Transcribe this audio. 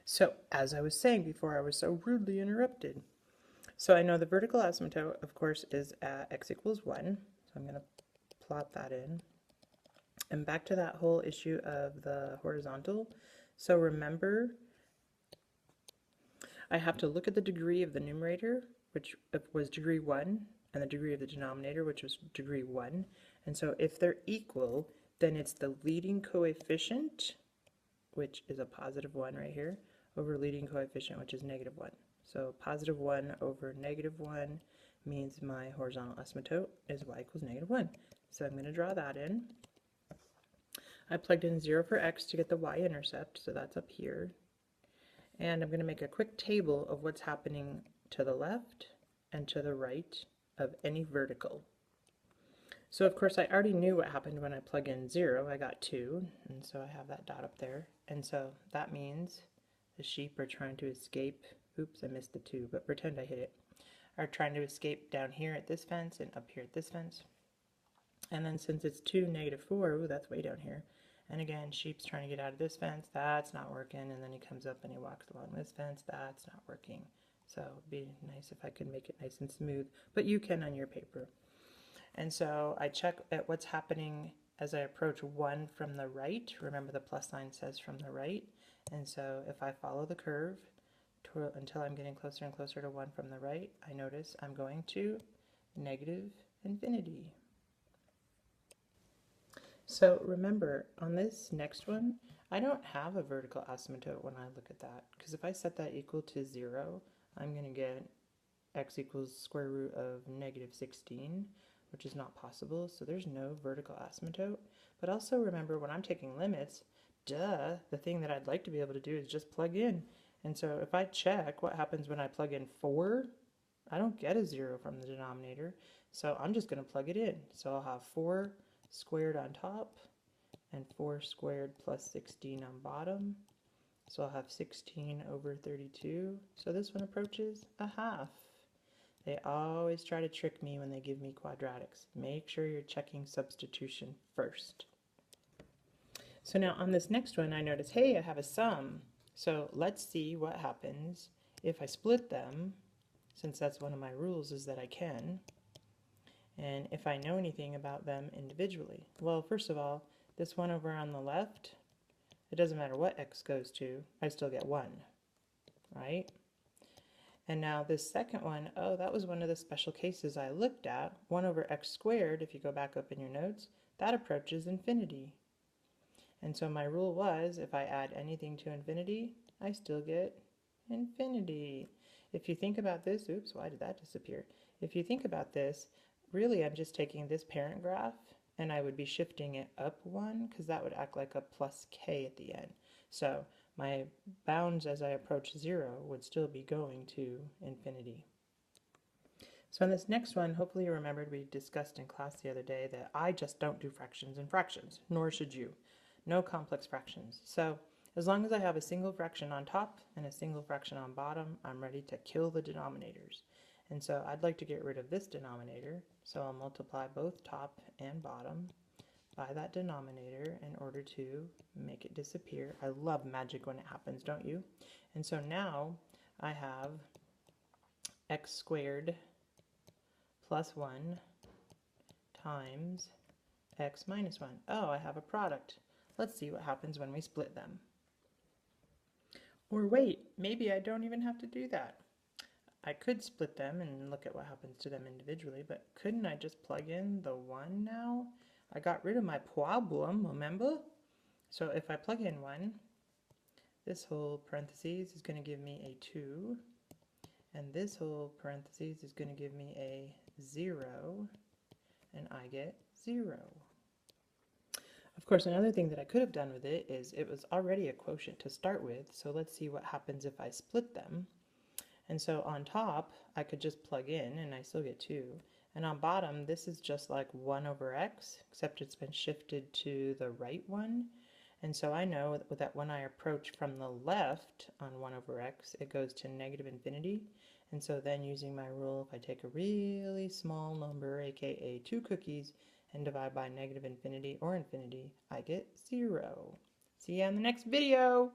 So, as I was saying before I was so rudely interrupted, so I know the vertical asymptote, of course, is at x equals 1. So I'm going to plot that in. And back to that whole issue of the horizontal. So remember, I have to look at the degree of the numerator, which was degree 1, and the degree of the denominator, which was degree 1. And so if they're equal, then it's the leading coefficient, which is a positive 1 right here, over leading coefficient, which is negative 1. So positive 1 over negative 1 means my horizontal asymptote is y equals negative 1. So I'm going to draw that in. I plugged in 0 for x to get the y-intercept, so that's up here. And I'm going to make a quick table of what's happening to the left and to the right of any vertical. So of course I already knew what happened when I plug in 0. I got 2, and so I have that dot up there. And so that means the sheep are trying to escape. Oops, I missed the 2, but pretend I hit it. Are trying to escape down here at this fence and up here at this fence. And then since it's 2, negative 4, ooh, that's way down here. And again, sheep's trying to get out of this fence, that's not working, and then he comes up and he walks along this fence, that's not working. So it'd be nice if I could make it nice and smooth, but you can on your paper. And so I check at what's happening as I approach 1 from the right. Remember the plus sign says from the right. And so if I follow the curve until I'm getting closer and closer to 1 from the right, I notice I'm going to negative infinity. So remember, on this next one, I don't have a vertical asymptote when I look at that, because if I set that equal to 0, I'm going to get x equals square root of negative 16, which is not possible, so there's no vertical asymptote. But also remember, when I'm taking limits, the thing that I'd like to be able to do is just plug in. And so if I check what happens when I plug in 4, I don't get a 0 from the denominator, so I'm just going to plug it in. So I'll have 4 squared on top and 4 squared plus 16 on bottom. So I'll have 16 over 32. So this one approaches a half. They always try to trick me when they give me quadratics. Make sure you're checking substitution first. So now on this next one, I notice, hey, I have a sum. So let's see what happens if I split them, since that's one of my rules is that I can. And if I know anything about them individually. Well, first of all, this one over on the left, it doesn't matter what x goes to, I still get 1, right? And now this second one, oh, that was one of the special cases I looked at. 1 over x squared, if you go back up in your notes, that approaches infinity. And so my rule was, if I add anything to infinity, I still get infinity. If you think about this, oops, why did that disappear? If you think about this, really I'm just taking this parent graph and I would be shifting it up 1 because that would act like a plus k at the end. So my bounds as I approach 0 would still be going to infinity. So in this next one, hopefully you remembered we discussed in class the other day that I just don't do fractions in fractions, nor should you. No complex fractions. So as long as I have a single fraction on top and a single fraction on bottom, I'm ready to kill the denominators. And so I'd like to get rid of this denominator, so I'll multiply both top and bottom by that denominator in order to make it disappear. I love magic when it happens, don't you? And so now I have x squared plus 1 times x minus 1. Oh, I have a product. Let's see what happens when we split them. Or wait, maybe I don't even have to do that. I could split them and look at what happens to them individually, but couldn't I just plug in the 1 now? I got rid of my problem, remember? So if I plug in 1, this whole parentheses is going to give me a 2, and this whole parentheses is going to give me a 0, and I get 0. Of course, another thing that I could have done with it is it was already a quotient to start with, so let's see what happens if I split them. And so on top, I could just plug in and I still get 2. And on bottom, this is just like 1 over x, except it's been shifted to the right one. And so I know that when I approach from the left on 1 over x, it goes to negative infinity. And so then using my rule, if I take a really small number, aka 2 cookies, and divide by negative infinity or infinity, I get 0. See you on the next video!